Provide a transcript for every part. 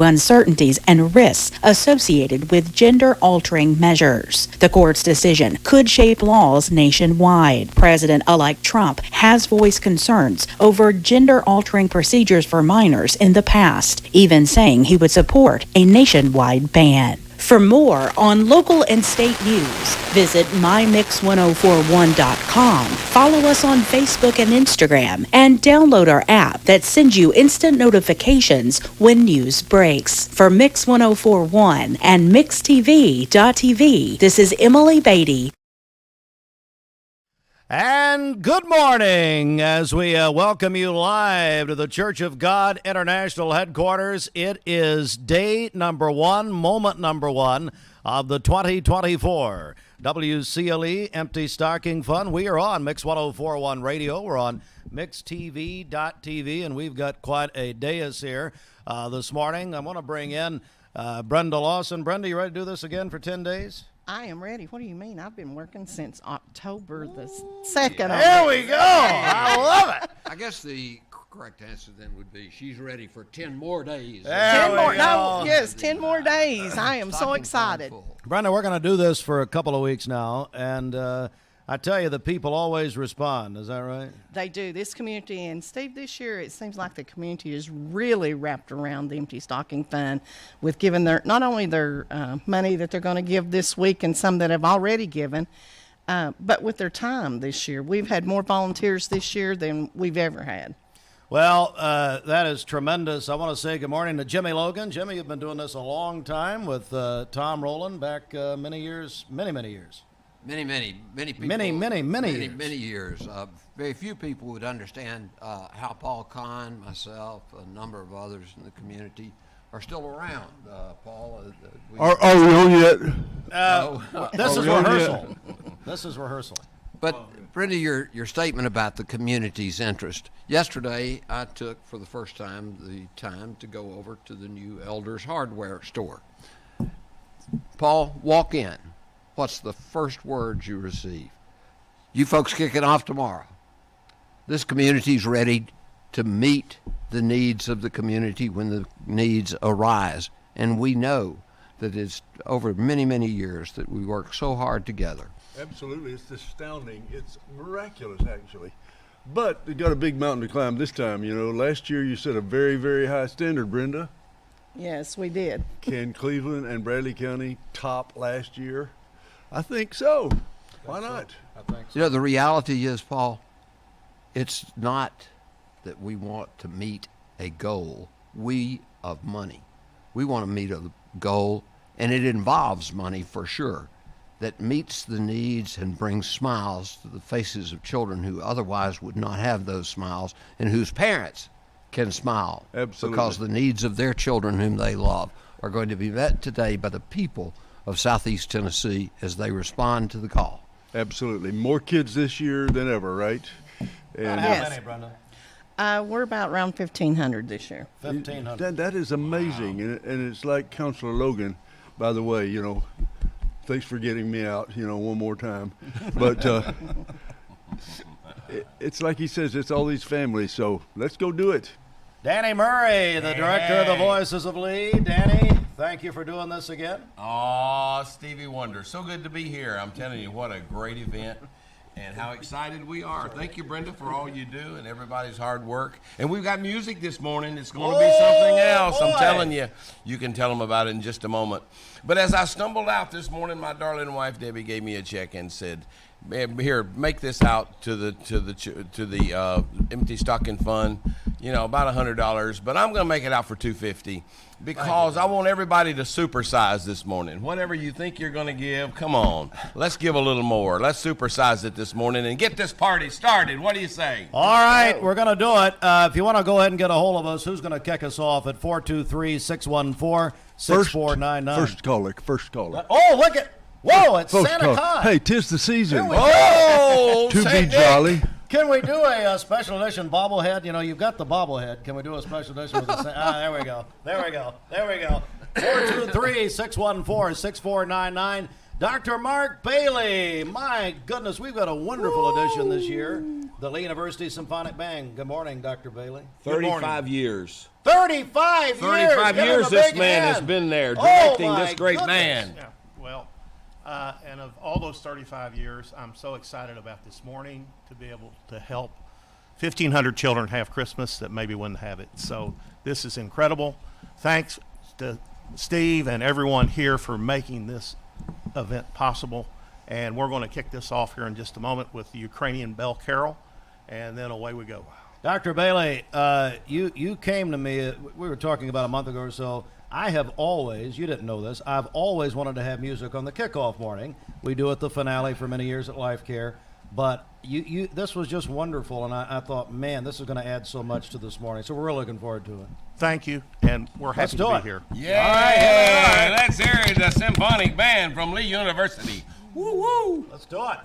uncertainties and risks associated with gender-altering measures. The court's decision could shape laws nationwide. President-elect Trump has voiced concerns over gender-altering procedures for minors in the past, even saying he would support a nationwide ban. For more on local and state news, visit mymix1041.com, follow us on Facebook and Instagram, and download our app that sends you instant notifications when news breaks. For Mix 1041 and MixTV.tv, this is Emily Beatty. And good morning as we welcome you live to the Church of God International Headquarters. It is day number one, moment number one of the 2024 WCLE Empty Stocking Fun. We are on Mix 1041 Radio. We're on MixTV.tv, and we've got quite a dais here this morning. I want to bring in Brenda Lawson. Brenda, you ready to do this again for 10 days? I am ready. What do you mean? I've been working since October the 2nd. There we go. I love it. I guess the correct answer then would be she's ready for 10 more days. 10 more. No, yes, 10 more days. I am so excited. Brenda, we're going to do this for a couple of weeks now, and I tell you, the people always respond. Is that right? They do. This community, and Steve, this year it seems like the community is really wrapped around the Empty Stocking Fund with giving their not only their money that they're going to give this week and some that have already given, but with their time this year. We've had more volunteers this year than we've ever had. Well, that is tremendous. I want to say good morning to Jimmy Logan. Jimmy, you've been doing this a long time with Tom Rowland back many years. Many people. Many years. Very few people would understand how Paul Kahn, myself, a number of others in the community are still around. Paul, are we on yet? This is rehearsal. This is rehearsal. But Brenda, your statement about the community's interest. Yesterday, I took for the first time the time to go over to the new Elders Hardware store. Paul, walk in. What's the first words you receive? You folks kicking off tomorrow. This community's ready to meet the needs of the community when the needs arise. And we know that it's over many, many years that we work so hard together. Absolutely. It's astounding. It's miraculous, actually. But you got a big mountain to climb this time. You know, last year you set a very, very high standard, Brenda. Yes, we did. Can Cleveland and Bradley County top last year? I think so. Why not? I think so. You know, the reality is, Paul, it's not that we want to meet a goal. We of money. We want to meet a goal, and it involves money for sure, that meets the needs and brings smiles to the faces of children who otherwise would not have those smiles and whose parents can smile. Absolutely. Because the needs of their children whom they love are going to be met today by the people of Southeast Tennessee as they respond to the call. Absolutely. More kids this year than ever, right? And how many, Brenda? We're about around 1,500 this year. 1,500. That is amazing. Wow. And it's like Counselor Logan, by the way, you know, thanks for getting me out, you know, one more time. But it's like he says, it's all these families, so let's go do it. Danny Murray, the director of the Voices of Lee. Danny, thank you for doing this again. Oh, Stevie Wonder. So good to be here. I'm telling you, what a great event and how excited we are. Thank you, Brenda, for all you do and everybody's hard work. And we've got music this morning. It's going to be something else. Boy. I'm telling you. You can tell them about it in just a moment. But as I stumbled out this morning, my darling wife, Debbie, gave me a check and said, here, make this out to the Empty Stocking Fund, you know, about $100, but I'm going to make it out for $250 because I want everybody to supersize this morning. Whatever you think you're going to give, come on, let's give a little more. Let's supersize it this morning and get this party started. What do you say? All right, we're going to do it. If you want to go ahead and get a hold of us, who's going to kick us off at 423-614-6499? First caller. Oh, look at. Whoa, it's Santa Claus. Hey, 'tis the season. Oh, to be jolly. Can we do a special edition bobblehead? You know, you've got the bobblehead. Can we do a special edition with the there we go. 423-614-6499. Dr. Mark Bailey. My goodness, we've got a wonderful edition this year. The Lee University Symphonic Band. Good morning, Dr. Bailey. 35 years. 35 years. 35 Give him years a this big man has hand. been there Oh, directing my this great goodness. man. Yeah, well, and of all those 35 years, I'm so excited about this morning to be able to help 1,500 children have Christmas that maybe wouldn't have it. So this is incredible. Thanks to Steve and everyone here for making this event possible. And we're going to kick this off here in just a moment with the Ukrainian Bell Carol, and then away we go. Dr. Bailey, you came to me, we were talking about a month ago or so. I have always, you didn't know this, I've always wanted to have music on the kickoff morning. We do at the finale for many years at Life Care. But this was just wonderful, and I thought, man, this is going to add so much to this morning. So we're really looking forward to it. Thank you, and we're Let's happy do to it. be here. Yeah, let's hear the symphonic band from Lee University. Woo woo! Let's do it.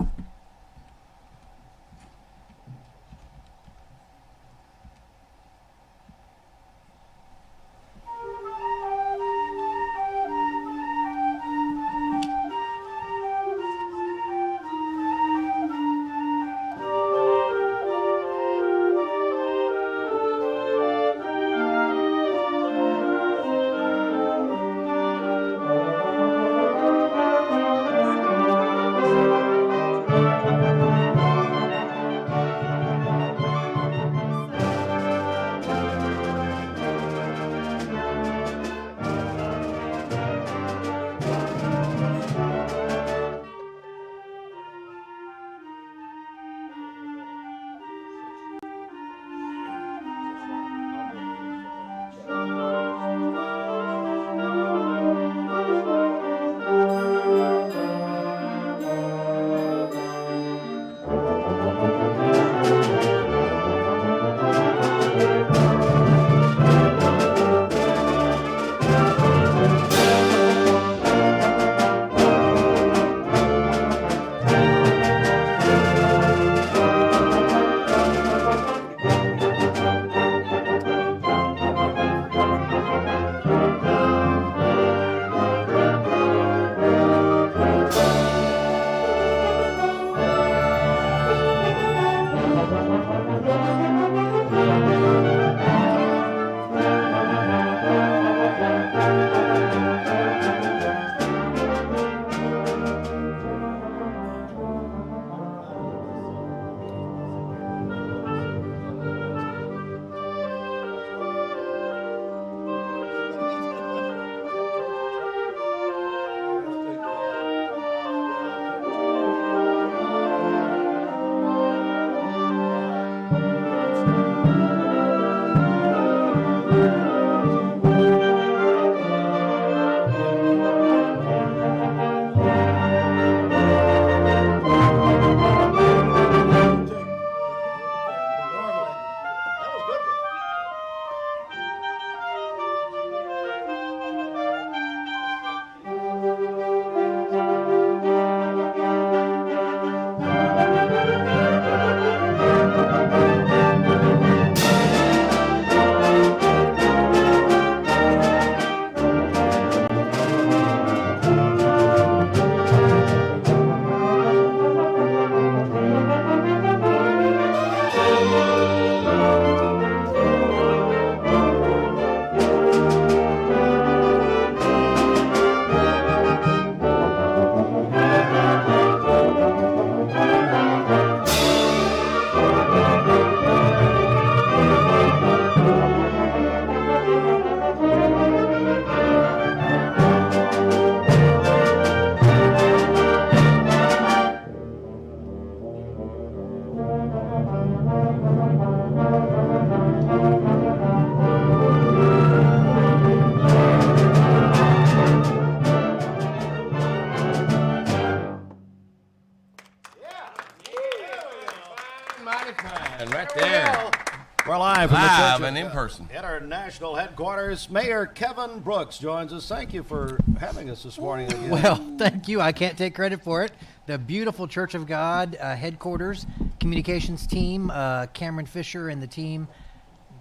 We're live from the Live Church and of in person. International Headquarters. Mayor Kevin Brooks joins us. Thank you for having us this morning again. Well, thank you. I can't take credit for it. The beautiful Church of God headquarters, communications team, Cameron Fisher and the team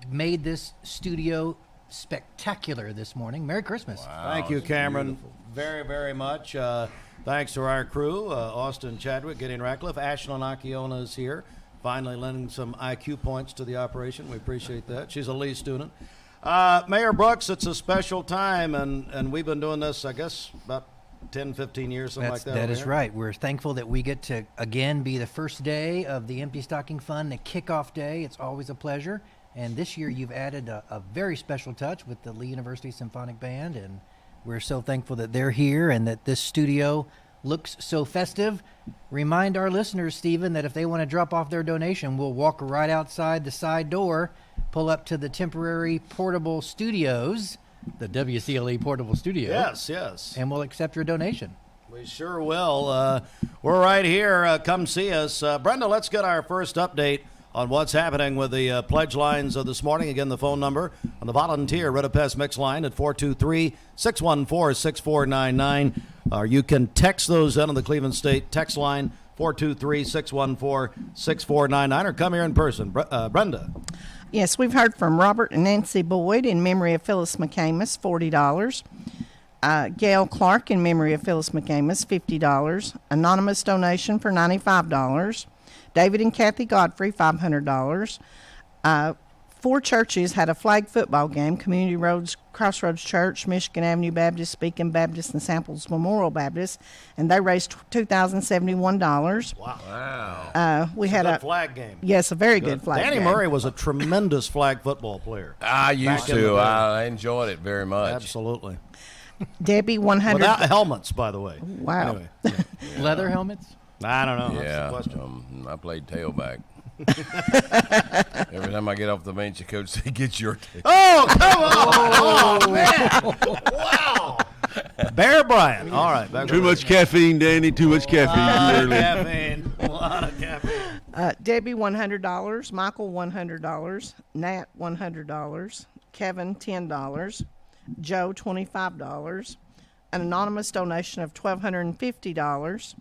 made this studio spectacular this morning. Merry Christmas. Thank you, Cameron, very, very much. Thanks to our crew, Austin Chadwick, Gideon Ratcliffe, Ashlyn Akiona is here, finally lending some IQ points to the operation. We appreciate that. She's a Lee student. Mayor Brooks, it's a special time, and we've been doing this, I guess, about 10, 15 years, something like that. That over is here. right. We're thankful that we get to, again, be the first day of the Empty Stocking Fun, the kickoff day. It's always a pleasure. And this year you've added a very special touch with the Lee University Symphonic Band, and we're so thankful that they're here and that this studio looks so festive. Remind our listeners, Stephen, that if they want to drop off their donation, we'll walk right outside the side door, pull up to the temporary portable studios, the WCLE portable studio. Yes. And we'll accept your donation. We sure will. We're right here. Come see us. Brenda, let's get our first update on what's happening with the pledge lines of this morning. Again, the phone number on the volunteer Redapest Mix line at 423-614-6499. Or you can text those in on the Cleveland State text line, 423-614-6499, or come here in person. Brenda. Yes, we've heard from Robert and Nancy Boyd in memory of Phyllis McCamus, $40. Gail Clark in memory of Phyllis McCamus, $50. Anonymous donation for $95. David and Kathy Godfrey, $500. 4 churches had a flag football game: Community Roads, Crossroads Church, Michigan Avenue Baptist, Beacon Baptist, and Samples Memorial Baptist, and they raised $2,071. Wow. We had a flag game. Yes, a very good flag Danny game. Murray was a tremendous flag football player. I used Back in the to. day. I enjoyed it very much. Absolutely. Debbie, 100. Without helmets, by the way. Wow. Anyway, Leather helmets? I don't know. Yeah, That's the question. I played tailback. Every time I get off the bench, the coach said, "Get your tail." Oh, come on! Oh, man! Wow! Bear Bryant. All right. Back Too much caffeine, Danny. Too much caffeine. caffeine. A lot of caffeine. Debbie, $100. Michael, $100. Nat, $100. Kevin, $10. Joe, $25. An anonymous donation of $1,250.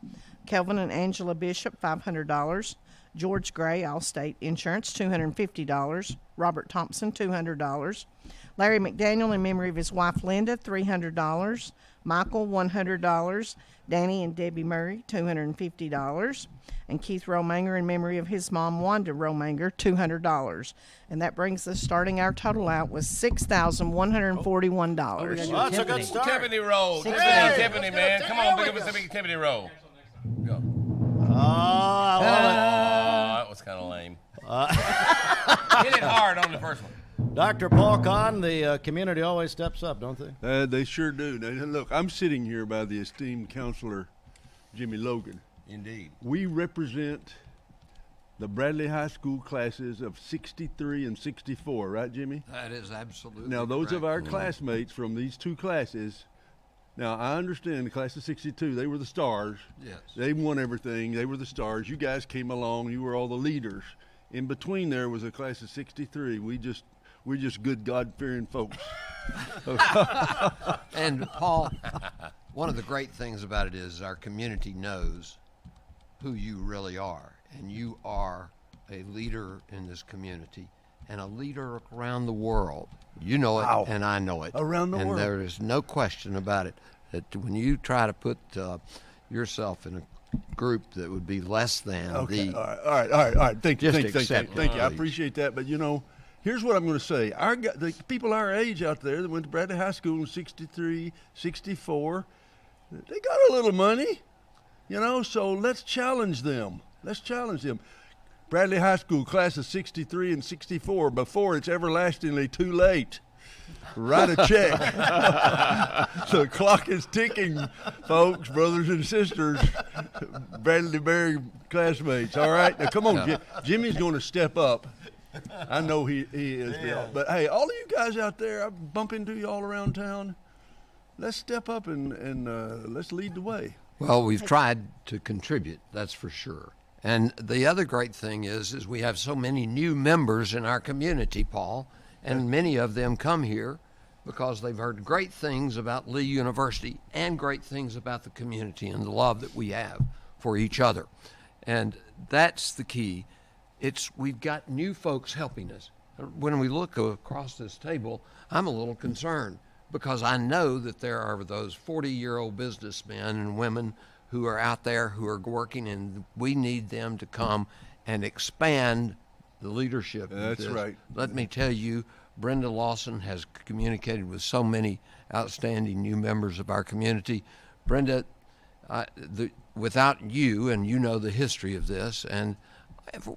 Kelvin and Angela Bishop, $500. George Gray, Allstate Insurance, $250. Robert Thompson, $200. Larry McDaniel, in memory of his wife Linda, $300. Michael, $100. Danny and Debbie Murray, $250. And Keith Romanger, in memory of his mom Wanda Romanger, $200. And that brings us, starting our total out, with $6,141. Well, that's a good start. Tiffany roll. Hey, Tiffany, man. Come on, give us a big Tiffany roll. Go. Oh, I love That was kind of lame. Hit it hard on the first one. it. Dr. Paul Kahn, the community always steps up, don't they? They sure do. Now, look, I'm sitting here by the esteemed counselor, Jimmy Logan. Indeed. We represent the Bradley High School classes of 63 and 64, right, Jimmy? That is absolutely Now, those of correct. our classmates from these two classes, now I understand the class of 62, they were the stars. Yes. They won everything. They were the stars. You guys came along. You were all the leaders. In between there was a class of 63. We're just good God-fearing folks. And Paul, one of the great things about it is our community knows who you really are, and you are a leader in this community and a leader around the world. You know it, Wow. and I know it. Around the world. And there is no question about it that when you try to put yourself in a group that would be less than Okay. the All right. Thank you. Just Thank you. accept Thank it, you. I please. appreciate that. But, here's what I'm going to say. The people our age out there that went to Bradley High School in 63, 64, they got a little money, so let's challenge them. Bradley High School, class of 63 and 64, before it's everlastingly too late. Write a check. The clock is ticking, folks, brothers and sisters, Bradley Berry classmates. All right, now come on, Jimmy's going to step up. I know he is, Bill. But hey, all of you guys out there, I bump into you all around town. Let's step up and let's lead the way. Well, we've tried to contribute, that's for sure. And the other great thing is we have so many new members in our community, Paul, and many of them come here because they've heard great things about Lee University and great things about the community and the love that we have for each other. And that's the key. We've got new folks helping us. When we look across this table, I'm a little concerned because I know that there are those 40-year-old businessmen and women who are out there who are working, and we need them to come and expand the leadership. of That's this. right. Let me tell you, Brenda Lawson has communicated with so many outstanding new members of our community. Brenda, without you, and you know the history of this, and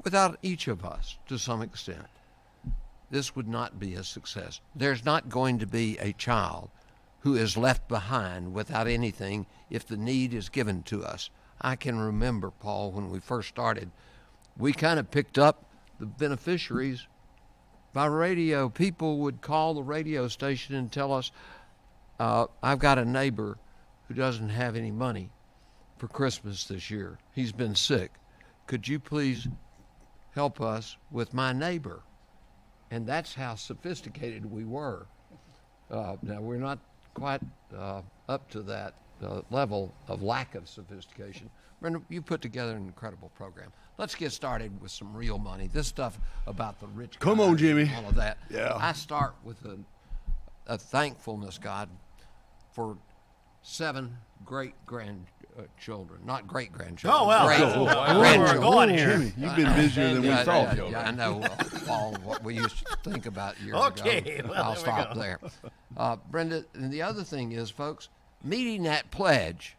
without each of us to some extent, this would not be a success. There's not going to be a child who is left behind without anything if the need is given to us. I can remember, Paul, when we first started, we kind of picked up the beneficiaries by radio. People would call the radio station and tell us, I've got a neighbor who doesn't have any money for Christmas this year. He's been sick. Could you please help us with my neighbor? And that's how sophisticated we were. Now, we're not quite up to that level of lack of sophistication. Brenda, you put together an incredible program. Let's get started with some real money. This stuff about the rich Come guys on, Jimmy. and all of that. Yeah. I start with a thankfulness, God, for 7 great-grandchildren, not great-grandchildren. Oh, well. Great Oh, wow. grandchildren. We're going here. Jimmy, you've been busier than we thought. I know, Paul, what we used to think about years Okay, ago. well, I'll there we stop go. there. Brenda, and the other thing is, folks, meeting that pledge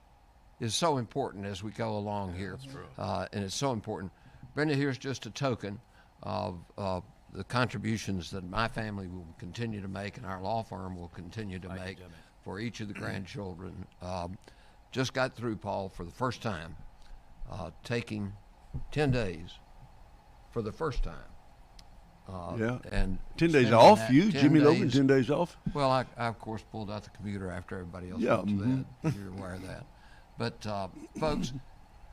is so important as we go along here. That's true. And it's so important. Brenda, here's just a token of the contributions that my family will continue to make and our law firm will continue to make for each of the grandchildren. Just got through, Paul, for the first time, taking 10 days for the first time. Yeah. And 10 days spending off, that you, 10 Jimmy Logan, days- 10 days off? Well, I of course pulled out the computer after everybody else Yeah, went to bed. You're aware of that. But folks,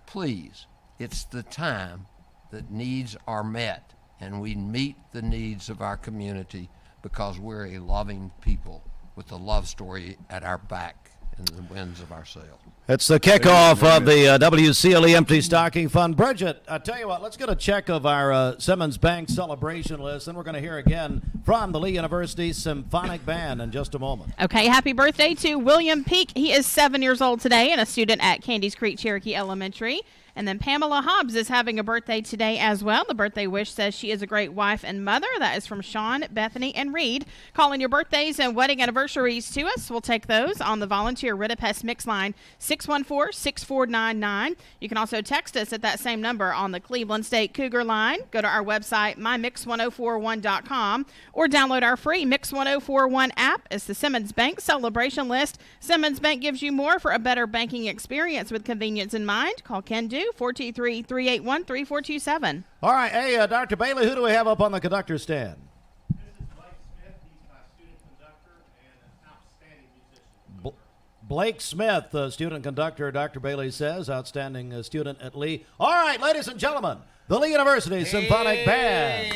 please, it's the time that needs are met, and we meet the needs of our community because we're a loving people with a love story at our back and the winds of our sail. It's the kickoff of the WCLE Empty Stocking Fund. Bridget, I tell you what, let's get a check of our Simmons Bank celebration list, and we're going to hear again from the Lee University Symphonic Band in just a moment. Okay, happy birthday to William Peak. He is 7 years old today and a student at Candies Creek Cherokee Elementary. And then Pamela Hobbs is having a birthday today as well. The birthday wish says she is a great wife and mother. That is from Sean, Bethany, and Reed. Calling your birthdays and wedding anniversaries to us. We'll take those on the volunteer Ridipest Mix line 614-6499. You can also text us at that same number on the Cleveland State Cougar line. Go to our website, mymix1041.com, or download our free Mix 1041 app. It's the Simmons Bank celebration list. Simmons Bank gives you more for a better banking experience with convenience in mind. Call Ken Do 423-381-3427. All right, hey, Dr. Bailey, who do we have up on the conductor stand? This is Blake Smith. He's my student conductor and an outstanding musician. Blake Smith, student conductor, Dr. Bailey says, outstanding student at Lee. All right, ladies and gentlemen, the Lee University Symphonic Band.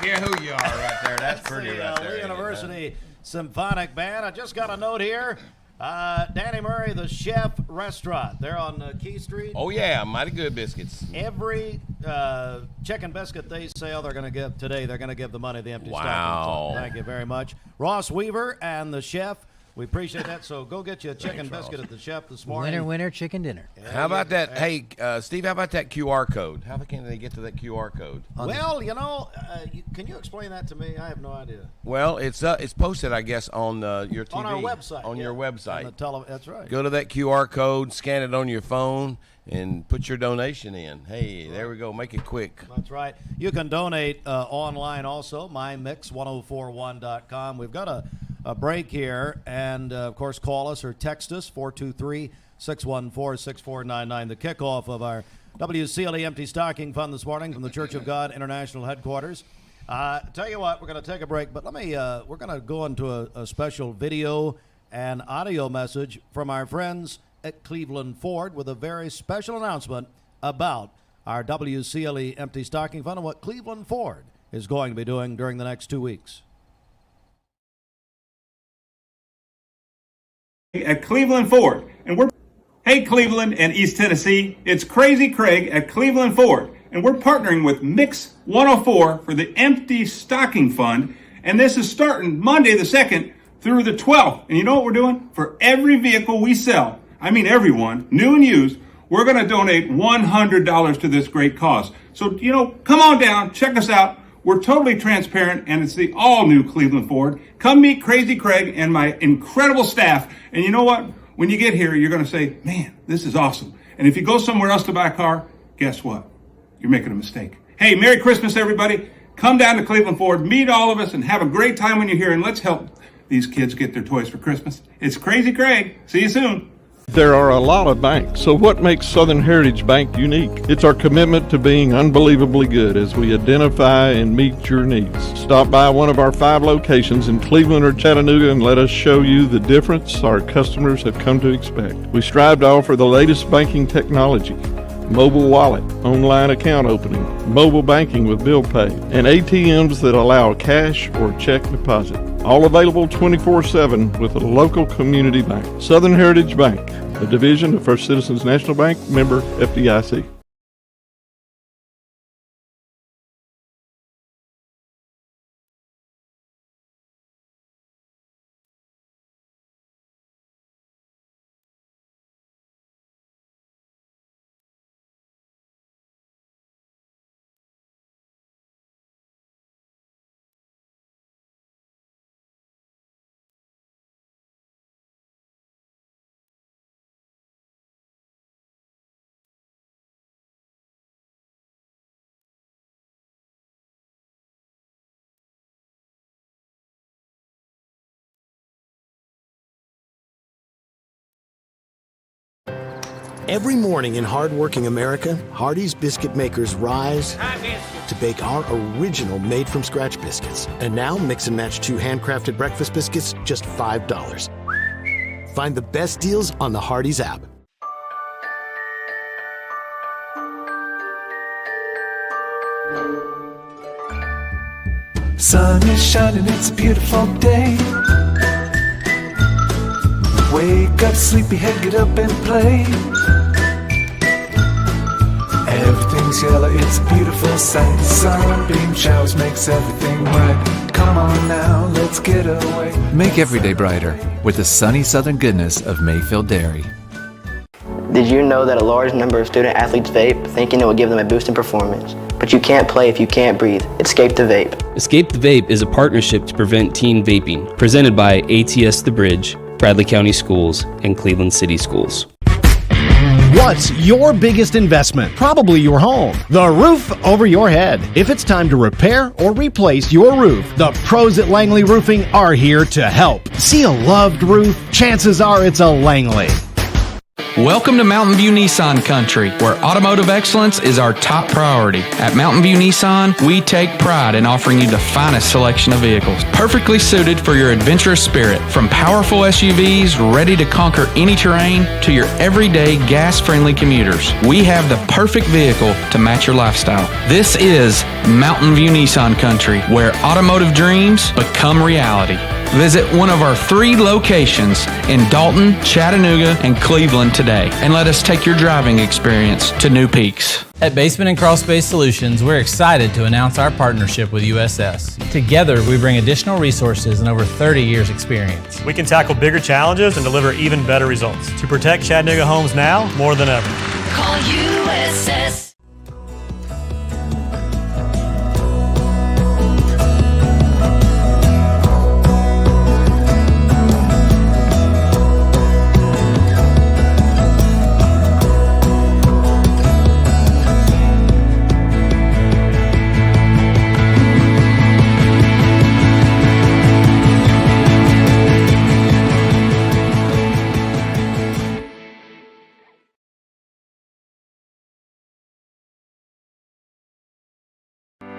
care who you are right there. That's pretty the right there. Lee University Symphonic Band. I just got a note here. Danny Murray, the Chef Restaurant. They're on Key Street. Oh, yeah, mighty good biscuits. Every chicken biscuit they sell, they're going to give today. They're going to give the money to the Empty Stocking Fund. Thank you very much. Ross Weaver and the Chef. We appreciate that. So go get you a chicken biscuit at the Chef this morning. Winner, chicken dinner. How about that? Hey, Steve, how about that QR code? How can they get to that QR code? Well, can you explain that to me? I have no idea. Well, it's posted, I guess, on your TV. On our website. On your website. That's right. Go to that QR code, scan it on your phone, and put your donation in. Hey, there we go. Make it quick. That's right. You can donate online also, mymix1041.com. We've got a break here, and of course call us or text us 423-614-6499. The kickoff of our WCLE Empty Stocking Fund this morning from the Church of God International Headquarters. Tell you what, we're going to take a break, but we're going to go into a special video and audio message from our friends at Cleveland Ford with a very special announcement about our WCLE Empty Stocking Fund and what Cleveland Ford is going to be doing during the next 2 weeks. At Cleveland Ford, and hey Cleveland and East Tennessee, it's Crazy Craig at Cleveland Ford, and we're partnering with Mix 104 for the Empty Stocking Fund, and this is starting Monday the 2nd through the 12th. And you know what we're doing? For every vehicle we sell, I mean everyone, new and used, we're going to donate $100 to this great cause. So, come on down, check us out. We're totally transparent, and it's the all-new Cleveland Ford. Come meet Crazy Craig and my incredible staff. And you know what? When you get here, you're going to say, man, this is awesome. And if you go somewhere else to buy a car, guess what? You're making a mistake. Hey, Merry Christmas, everybody. Come down to Cleveland Ford, meet all of us, and have a great time when you're here. And let's help these kids get their toys for Christmas. It's Crazy Craig. See you soon. There are a lot of banks, so what makes Southern Heritage Bank unique? It's our commitment to being unbelievably good as we identify and meet your needs. Stop by one of our 5 locations in Cleveland or Chattanooga and let us show you the difference our customers have come to expect. We strive to offer the latest banking technology, mobile wallet, online account opening, mobile banking with bill pay, and ATMs that allow cash or check deposit. All available 24/7 with a local community bank. Southern Heritage Bank, a division of First Citizens National Bank, member FDIC. Every morning in hardworking America, Hardee's biscuit makers rise to bake our original made-from-scratch biscuits. And now, mix and match 2 handcrafted breakfast biscuits, just $5. Find the best deals on the Hardee's app. Sun is shining, it's a beautiful day. Wake up, sleepyhead, get up and play. Everything's yellow, it's a beautiful sight. Sunbeam showers makes everything right. Come on now, let's get away. Make every day brighter with the sunny southern goodness of Mayfield Dairy. Did you know that a large number of student athletes vape, thinking it will give them a boost in performance? But you can't play if you can't breathe. Escape the Vape. Escape the Vape is a partnership to prevent teen vaping, presented by ATS The Bridge, Bradley County Schools, and Cleveland City Schools. What's your biggest investment? Probably your home. The roof over your head. If it's time to repair or replace your roof, the pros at Langley Roofing are here to help. See a loved roof? Chances are it's a Langley. Welcome to Mountain View Nissan Country, where automotive excellence is our top priority. At Mountain View Nissan, we take pride in offering you the finest selection of vehicles, perfectly suited for your adventurous spirit. From powerful SUVs ready to conquer any terrain to your everyday gas-friendly commuters, we have the perfect vehicle to match your lifestyle. This is Mountain View Nissan Country, where automotive dreams become reality. Visit one of our 3 locations in Dalton, Chattanooga, and Cleveland today, and let us take your driving experience to new peaks. At Basement and Crawl Space Solutions, we're excited to announce our partnership with USS. Together, we bring additional resources and over 30 years experience. We can tackle bigger challenges and deliver even better results to protect Chattanooga homes now more than ever. Call USS.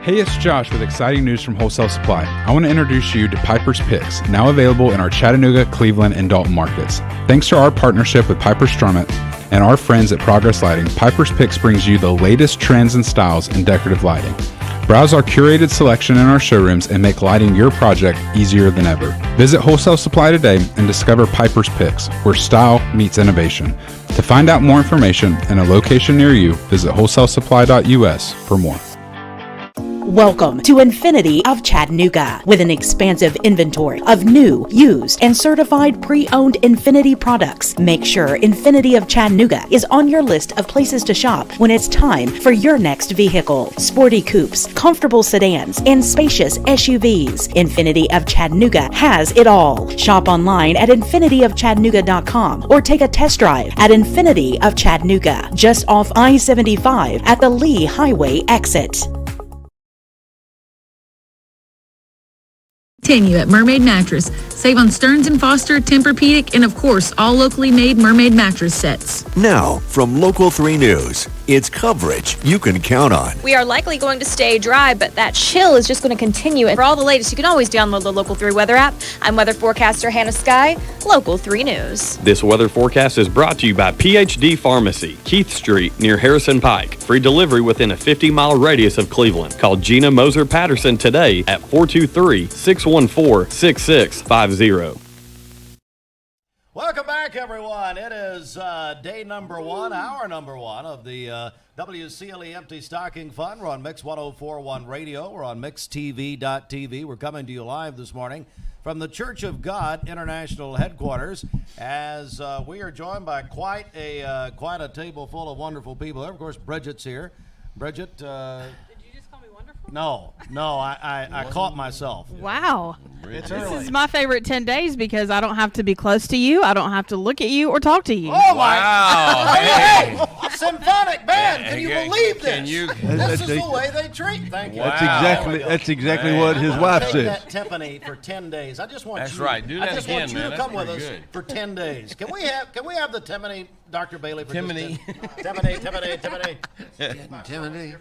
Hey, it's Josh with exciting news from Wholesale Supply. I want to introduce you to Piper's Picks, now available in our Chattanooga, Cleveland, and Dalton markets. Thanks to our partnership with Piper Strummett and our friends at Progress Lighting, Piper's Picks brings you the latest trends and styles in decorative lighting. Browse our curated selection in our showrooms and make lighting your project easier than ever. Visit Wholesale Supply today and discover Piper's Picks, where style meets innovation. To find out more information and a location near you, visit wholesalesupply.us for more. Welcome to Infinity of Chattanooga. With an expansive inventory of new, used, and certified pre-owned Infinity products, make sure Infinity of Chattanooga is on your list of places to shop when it's time for your next vehicle. Sporty coupes, comfortable sedans, and spacious SUVs. Infinity of Chattanooga has it all. Shop online at infinityofchattanooga.com or take a test drive at Infinity of Chattanooga, just off I-75 at the Lee Highway exit. Continue at Mermaid Mattress. Save on Stearns & Foster, Tempur-Pedic, and of course, all locally made Mermaid mattress sets. Now, from Local 3 News, it's coverage you can count on. We are likely going to stay dry, but that chill is just going to continue. And for all the latest, you can always download the Local 3 weather app. I'm weather forecaster Hannah Sky, Local 3 News. This weather forecast is brought to you by PhD Pharmacy, Keith Street near Harrison Pike. Free delivery within a 50-mile radius of Cleveland. Call Gina Moser Patterson today at 423-614-6650. Welcome back, everyone. It is day number 1, hour number 1 of the WCLE Empty Stocking Fund. We're on Mix 104.1 Radio. We're on MixTV.tv. We're coming to you live this morning from the Church of God International Headquarters, as we are joined by quite a table full of wonderful people. Of course, Bridget's here. Bridget. No, I caught myself. Wow. It's This early. is my favorite 10 days because I don't have to be close to you. I don't have to look at you or talk to you. Oh, Wow. my. Hey. Symphonic band. Can you Can- believe this? can you- This is the way they treat. Thank you. That's exactly what his wife Take said. that timpani for 10 days. I just want That's you. right. Do that I just again, want you man. to That's come with us pretty good. for 10 days. Can we have the timpani, Dr. Bailey? For Timpani. Timpani. Timothy.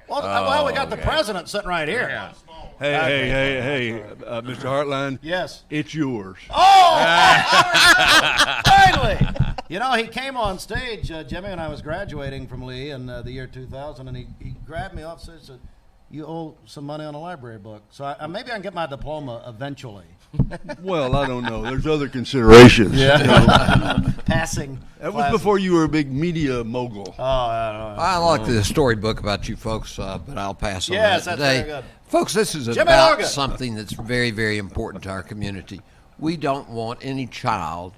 Well, we got the president sitting right here. Yeah. Hey, Mr. Hartline. Yes. It's yours. Oh! Finally! You know, he came on stage, Jimmy, when I was graduating from Lee in the year 2000, and he grabbed me off and said, "You owe some money on a library book." So maybe I can get my diploma eventually. Well, I don't know. There's other considerations. Yeah. You know. Passing. That was classes. before you were a big media mogul. Oh, I I like the storybook about you folks, but I'll pass on Yes, that that's today. very good. Folks, this is Jimmy about Logan. something that's very, very important to our community. We don't want any child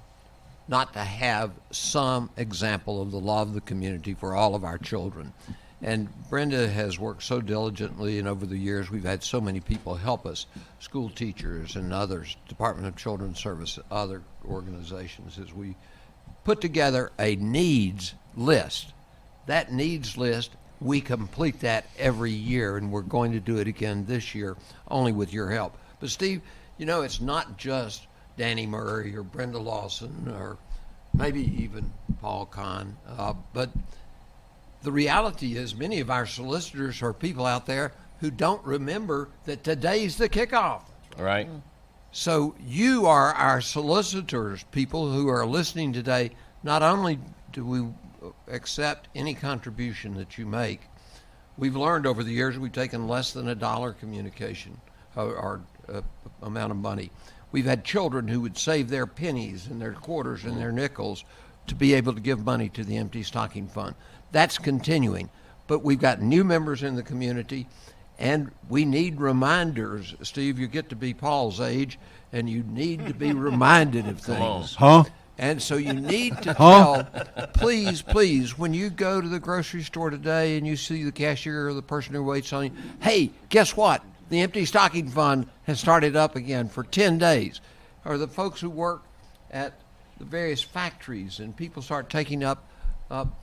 not to have some example of the law of the community for all of our children. And Brenda has worked so diligently, and over the years we've had so many people help us, school teachers and others, Department of Children's Service, other organizations, as we put together a needs list. That needs list, we complete that every year, and we're going to do it again this year, only with your help. But Steve, you know, it's not just Danny Murray or Brenda Lawson or maybe even Paul Kahn. But the reality is many of our solicitors are people out there who don't remember that today's the kickoff. Right. So you are our solicitors, people who are listening today. Not only do we accept any contribution that you make, we've learned over the years we've taken less than $1 communication or amount of money. We've had children who would save their pennies and their quarters and their nickels to be able to give money to the Empty Stocking Fund. That's continuing. But we've got new members in the community, and we need reminders. Steve, you get to be Paul's age, and you need to be reminded of things. Huh? And so you need to tell, please, when you go to the grocery store today and you see the cashier or the person who waits on you, hey, guess what? The Empty Stocking Fund has started up again for 10 days. Or the folks who work at the various factories, and people start taking up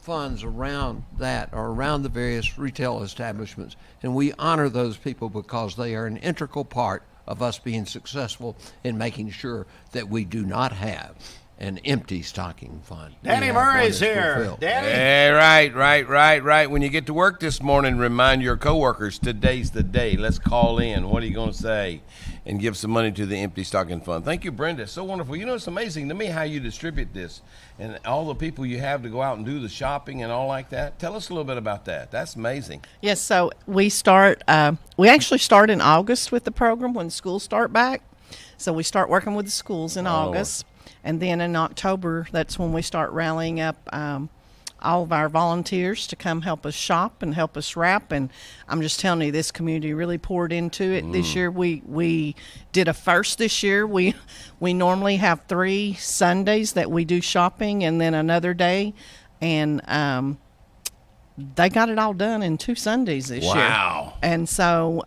funds around that or around the various retail establishments. And we honor those people because they are an integral part of us being successful in making sure that we do not have an empty stocking fund. Danny Murray's here. Danny. Hey, right. When you get to work this morning, remind your coworkers today's the day. Let's call in. What are you going to say? And give some money to the Empty Stocking Fund. Thank you, Brenda. So wonderful. You know, it's amazing to me how you distribute this and all the people you have to go out and do the shopping and all like that. Tell us a little bit about that. That's amazing. Yes, so we actually start in August with the program when schools start back. So we start working with the schools in August. And then in October, that's when we start rallying up all of our volunteers to come help us shop and help us wrap. And I'm just telling you, this community really poured into it this year. We did a first this year. We normally have 3 Sundays that we do shopping and then another day. And they got it all done in 2 Sundays this year. Wow. And so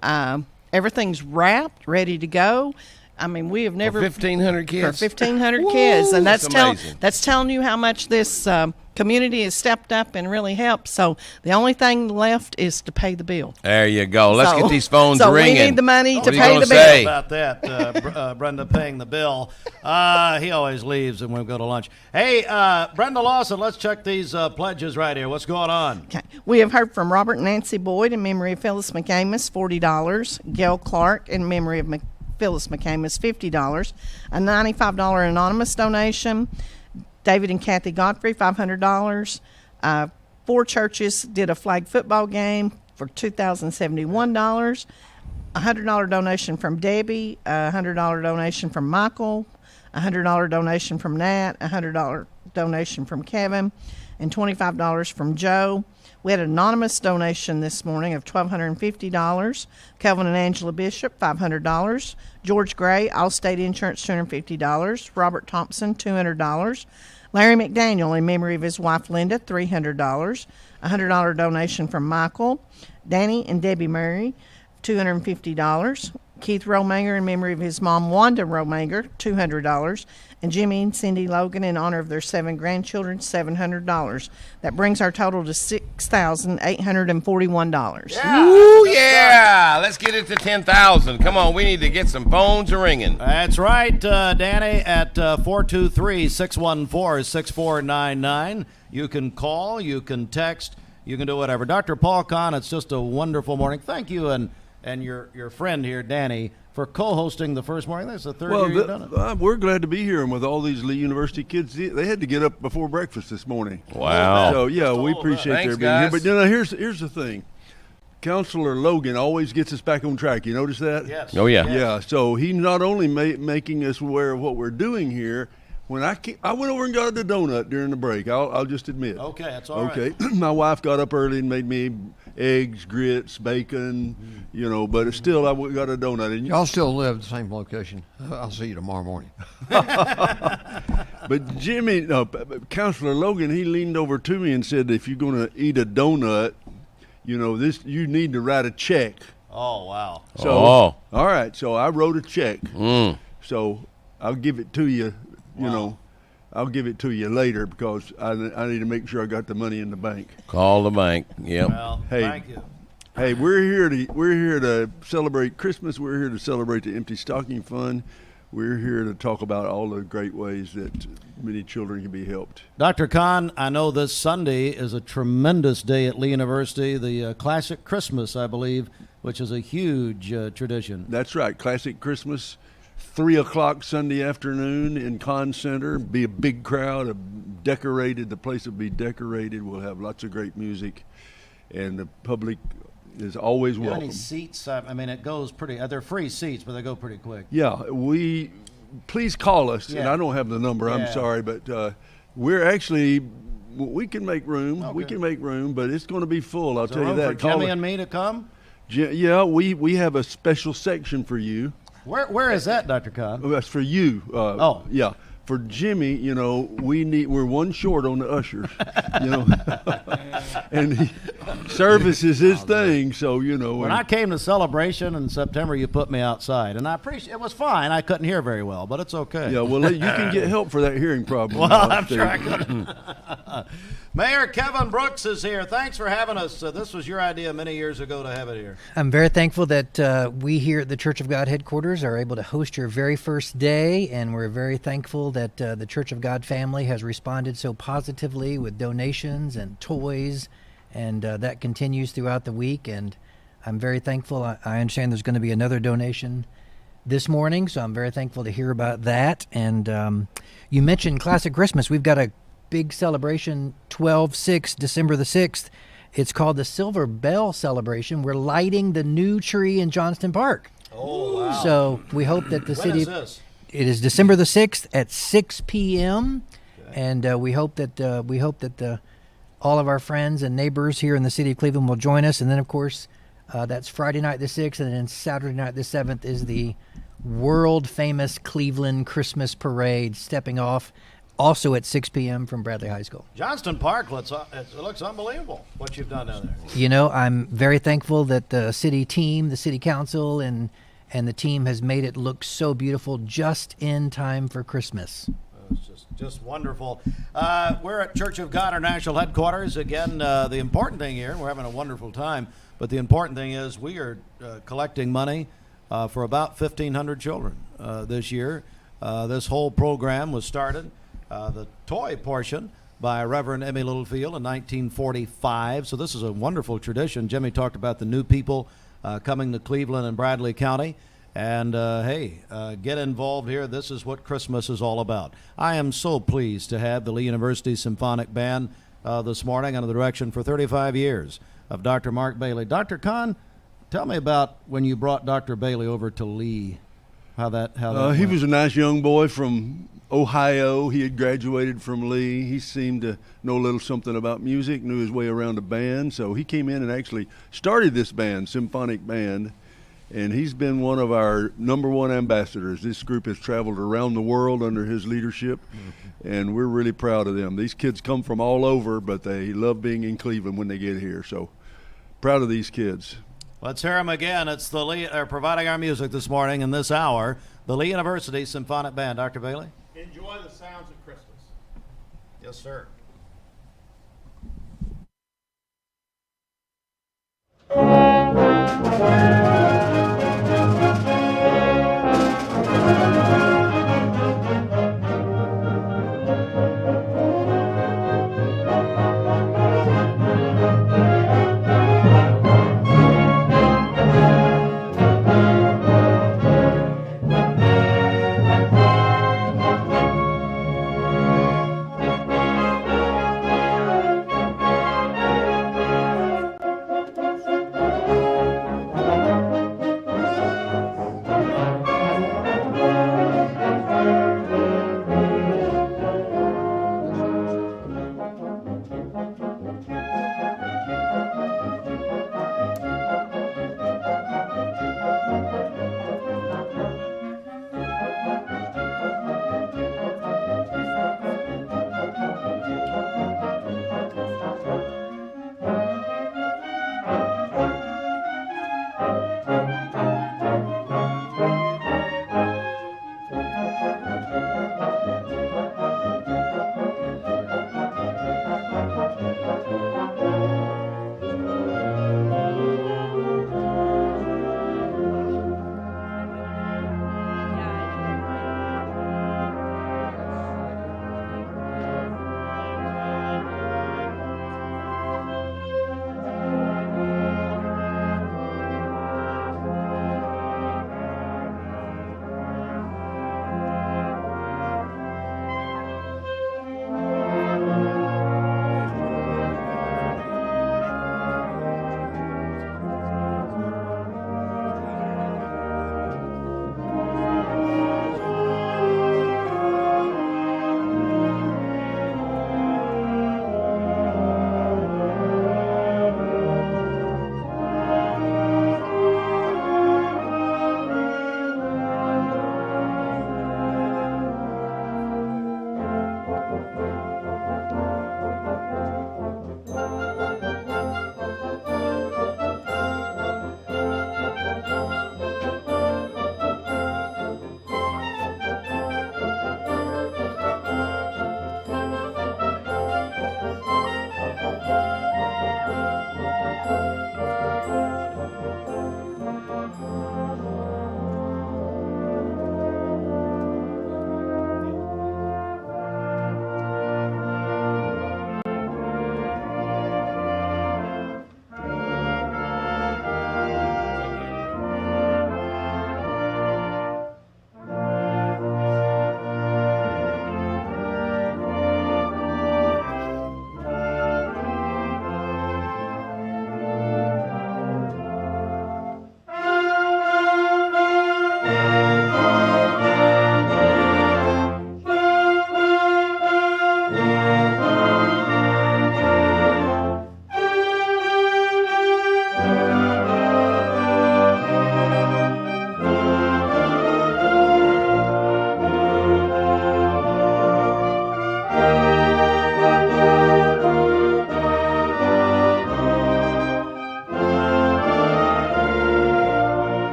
everything's wrapped, ready to go. I mean, we have never for 1,500 kids. For 1,500 kids, and that's amazing. telling you how much this community has stepped up and really helped. So the only thing left is to pay the bill. There you go. Let's get these phones ringing. So we need the money to pay the bill. About that, Brenda paying the bill. He always leaves and we'll go to lunch. Hey, Brenda Lawson, let's check these pledges right here. What's going on? Okay. We have heard from Robert and Nancy Boyd in memory of Phyllis McAmis, $40. Gail Clark in memory of Phyllis McAmis, $50. A $95 anonymous donation. David and Kathy Godfrey, $500. 4 churches did a flag football game for $2,071. A $100 donation from Debbie. A $100 donation from Michael. A $100 donation from Nat. A $100 donation from Kevin. And $25 from Joe. We had an anonymous donation this morning of $1,250. Kelvin and Angela Bishop, $500. George Gray, Allstate Insurance, $250. Robert Thompson, $200. Larry McDaniel, in memory of his wife Linda, $300. A $100 donation from Michael. Danny and Debbie Murray, $250. Keith Romanger, in memory of his mom Wanda Romanger, $200. And Jimmy and Cindy Logan, in honor of their 7 grandchildren, $700. That brings our total to $6,841. Yeah. Ooh, yeah. Let's get it to 10,000. Come on, we need to get some phones ringing. That's right, Danny, at 423-614-6499. You can call, you can text, you can do whatever. Dr. Paul Kahn, it's just a wonderful morning. Thank you and your friend here, Danny, for co-hosting the first morning. That's the third year you've done it. We're glad to be here, and with all these Lee University kids, they had to get up before breakfast this morning. Wow. So, yeah, we appreciate their being here. But, here's the thing. Counselor Logan always gets us back on track. You notice that? Yes. Oh, yeah. Yeah, so he's not only making us aware of what we're doing here. When I went over and got a donut during the break, I'll just admit. Okay, that's all right. Okay, my wife got up early and made me eggs, grits, bacon, but it's still I got a donut. And y'all still live at the same location. I'll see you tomorrow morning. But Counselor Logan, he leaned over to me and said, if you're going to eat a donut, you need to write a check. Oh, wow. So, all right, so I wrote a check. So I'll give it to you. I'll give it to you later because I need to make sure I got the money in the bank. Call the bank. Yep. Well, thank you. Hey, we're here to celebrate Christmas. We're here to celebrate the Empty Stocking Fund. we're here to talk about all the great ways that many children can be helped. Dr. Kahn, I know this Sunday is a tremendous day at Lee University, the Classic Christmas, I believe, which is a huge tradition. That's right, Classic Christmas, 3 o'clock Sunday afternoon in Conn Center. Be a big crowd, the place will be decorated. We'll have lots of great music, and the public is always Do you have welcome. any seats? I mean, it goes pretty, they're free seats, but they go pretty quick. Yeah, please call us, and Yeah. I don't have the number, I'm Yeah. sorry, but we can make room. Okay. We can make room, but it's going to be full, I'll Is tell there you room that. for Jimmy and me to come? Yeah, we have a special section for you. Where is that, Dr. Kahn? That's for you. Yeah. For Jimmy, we're one short on the ushers, and service is his thing. So When I came to Celebration in September, you put me outside, and I appreciate it. Was fine. I couldn't hear very well, but it's okay. Yeah, well, you can get help for that hearing problem. Well, I'm sure I could. Mayor Kevin Brooks is here. Thanks for having us. This was your idea many years ago to have it here. I'm very thankful that we here at the Church of God headquarters are able to host your very first day, and we're very thankful that the Church of God family has responded so positively with donations and toys, and that continues throughout the week. And I'm very thankful. I understand there's going to be another donation this morning, so I'm very thankful to hear about that. And you mentioned Classic Christmas. We've got a big celebration 12/6, December the 6th. It's called the Silver Bell Celebration. We're lighting the new tree in Johnston Park. Oh, wow. So we hope that the When city... is this? It is December the 6th at 6 p.m. Okay. And we hope that all of our friends and neighbors here in the city of Cleveland will join us. And then, of course, that's Friday night the 6th, and then Saturday night the 7th is the world-famous Cleveland Christmas Parade stepping off, also at 6 p.m. from Bradley High School. Johnston Park it looks unbelievable what you've done down there. I'm very thankful that the city team, the city council, and the team has made it look so beautiful just in time for Christmas. It's just wonderful. We're at Church of God, our national headquarters. Again, the important thing here, we're having a wonderful time, but the important thing is we are collecting money for about 1,500 children this year. This whole program was started, the toy portion, by Reverend Emmy Littlefield in 1945. So this is a wonderful tradition. Jimmy talked about the new people coming to Cleveland and Bradley County. And get involved here. This is what Christmas is all about. I am so pleased to have the Lee University Symphonic Band this morning under the direction for 35 years of Dr. Mark Bailey. Dr. Kahn, tell me about when you brought Dr. Bailey over to Lee. How that he was a nice young boy from Ohio. He had graduated from Lee. He seemed to know a little something about music, knew his way around a band. So he came in and actually started this band, Symphonic Band. And he's been one of our #1 ambassadors. This group has traveled around the world under his leadership, and we're really proud of them. These kids come from all over, but they love being in Cleveland when they get here. So proud of these kids. Let's hear them again. It's the Lee providing our music this morning in this hour, the Lee University Symphonic Band. Dr. Bailey? Enjoy the sounds of Christmas. Yes, sir.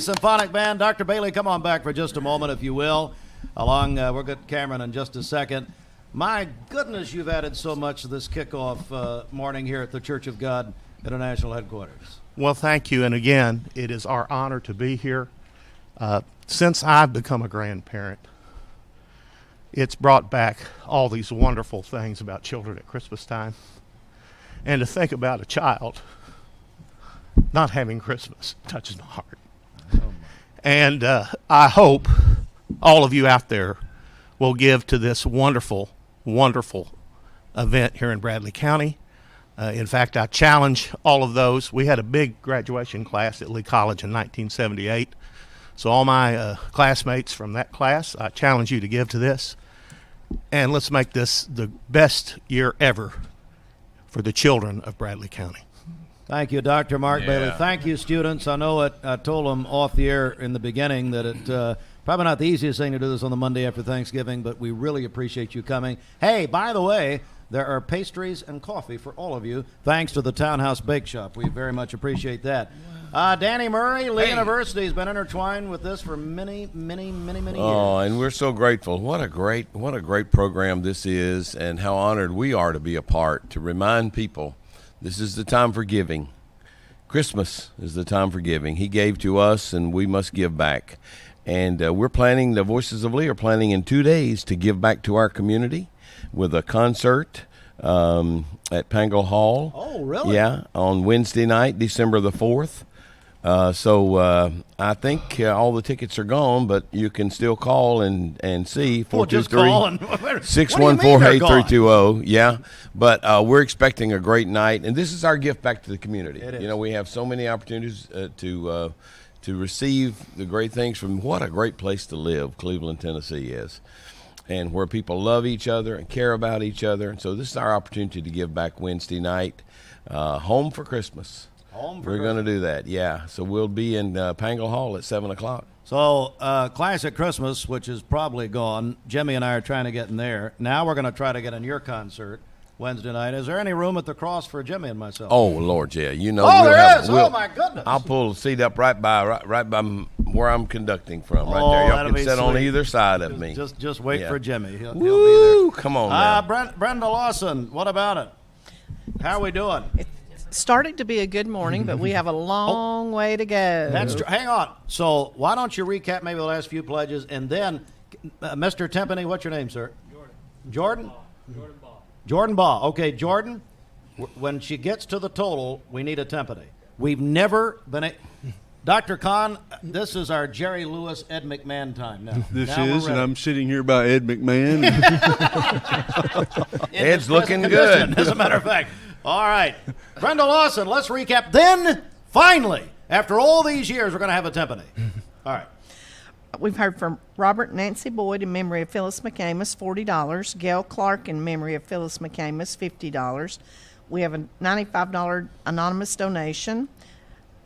Symphonic Band. Dr. Bailey, come on back for just a moment, if you will. We'll get Cameron in just a second. My goodness, you've added so much to this kickoff morning here at the Church of God International Headquarters. Well, thank you. And again, it is our honor to be here. Since I've become a grandparent, it's brought back all these wonderful things about children at Christmas time. And to think about a child not having Christmas touches my heart. And I hope all of you out there will give to this wonderful, wonderful event here in Bradley County. In fact, I challenge all of those. We had a big graduation class at Lee College in 1978. So all my classmates from that class, I challenge you to give to this. And let's make this the best year ever for the children of Bradley County. Thank you, Dr. Mark Bailey. Thank you, students. I know I told them off the air in the beginning that it probably not the easiest thing to do this on the Monday after Thanksgiving, but we really appreciate you coming. Hey, by the way, there are pastries and coffee for all of you, thanks to the Townhouse Bake Shop. We very much appreciate that. Danny Murray, Lee University has been intertwined with this for many, many, many, many years. Oh, and we're so grateful. What a great program this is, and how honored we are to be a part, to remind people this is the time for giving. Christmas is the time for giving. He gave to us, and we must give back. And we're planning, the Voices of Lee are planning in 2 days to give back to our community with a concert at Pangle Hall. Oh, really? Yeah, on Wednesday night, December the 4th. So I think all the tickets are gone, but you can still call and see 423-614-8320. Yeah, but we're expecting a great night, and this is our gift back to the community. You know, we have so many opportunities to receive the great things from what a great place to live Cleveland, Tennessee is, and where people love each other and care about each other. And so this is our opportunity to give back Wednesday night, Home for Christmas. We're going to do that, yeah. So we'll be in Pangle Hall at 7 o'clock. So Classic Christmas, which is probably gone. Jimmy and I are trying to get in there. Now we're going to try to get in your concert Wednesday night. Is there any room at the Cross for Jimmy and myself? Oh, Lord, yeah. You know, there is. Oh, my goodness. I'll pull the seat up right by where I'm conducting from, right there. Y'all can sit on either side of me. Just wait for Jimmy. He'll be there. Come on now. Brenda Lawson, what about it? How are we doing? Starting to be a good morning, but we have a long way to go. That's true. Hang on. So why don't you recap maybe the last few pledges, and then Mr. Timpany, what's your name, sir? Jordan? Jordan Baugh. Jordan Baugh. Okay, Jordan, when she gets to the total, we need a Timpany. We've never been Dr. Kahn, this is our Jerry Lewis, Ed McMahon time now. And I'm sitting here by Ed McMahon. Ed's looking good. As a matter of fact. All right. Brenda Lawson, let's recap. Then, finally, after all these years, we're going to have a Timpany. All right. We've heard from Robert and Nancy Boyd in memory of Phyllis McCamus, $40. Gail Clark in memory of Phyllis McCamus, $50. We have a $95 anonymous donation,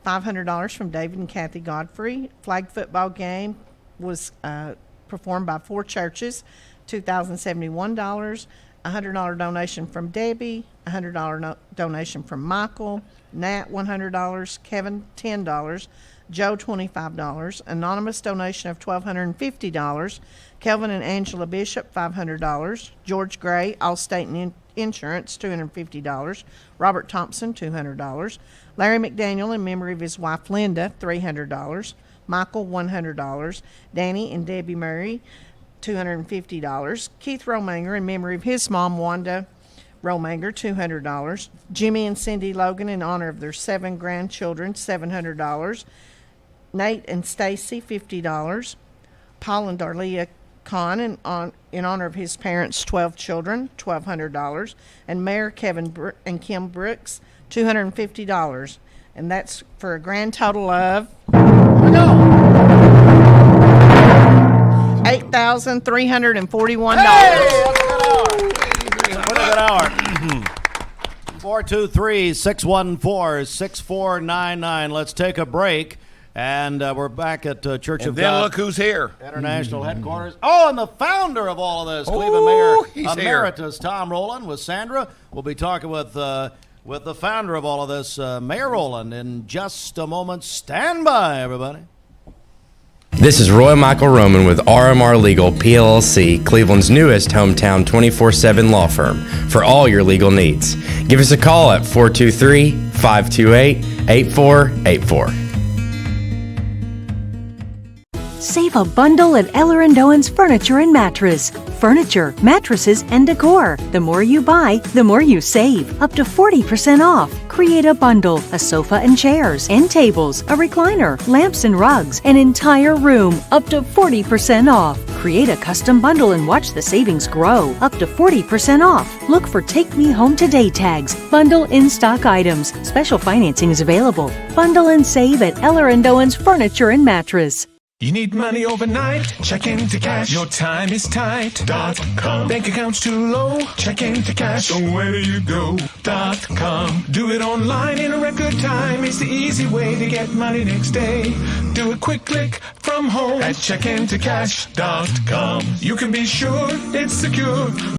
$500 from David and Kathy Godfrey. Flag football game was performed by 4 churches, $2,071. $100 donation from Debbie, $100 donation from Michael, Nat $100, Kevin $10, Joe $25, anonymous donation of $1,250, Kelvin and Angela Bishop $500, George Gray, Allstate Insurance $250, Robert Thompson $200, Larry McDaniel in memory of his wife Linda $300, Michael $100, Danny and Debbie Murray $250. Keith Romanger in memory of his mom, Wanda Romanger, $200. Jimmy and Cindy Logan in honor of their 7 grandchildren, $700. Nate and Stacy, $50. Paul and Darlia Kahn in honor of his parents' 12 children, $1,200. And Mayor Kevin and Kim Brooks, $250. And that's for a grand total of $8,341. Hey, what a good hour. 423-614-6499. Let's take a break. And we're back at Church of God. Then look who's here. International Headquarters. Oh, and the founder of all of this, Cleveland Mayor Emeritus Tom Rowland with Sandra. We'll be talking with the founder of all of this, Mayor Rowland, in just a moment. Stand by, everybody. This is Roy Michael Roman with RMR Legal PLLC, Cleveland's newest hometown 24/7 law firm for all your legal needs. Give us a call at 423-528-8484. Save a bundle at Eller & Owen's Furniture and Mattress. Furniture, mattresses, and decor. The more you buy, the more you save. Up to 40% off. Create a bundle, a sofa and chairs, end tables, a recliner, lamps and rugs, an entire room. Up to 40% off. Create a custom bundle and watch the savings grow. Up to 40% off. Look for Take Me Home Today tags. Bundle in-stock items. Special financing is available. Bundle and save at Eller & Owen's Furniture and Mattress. You need money overnight? Check into cash. Your time is tight. .com. Bank account's too low? Check into cash. So where do you go? .com. Do it online in a record time. It's the easy way to get money next day. Do a quick click from home at checkintocash.com. You can be sure it's secure.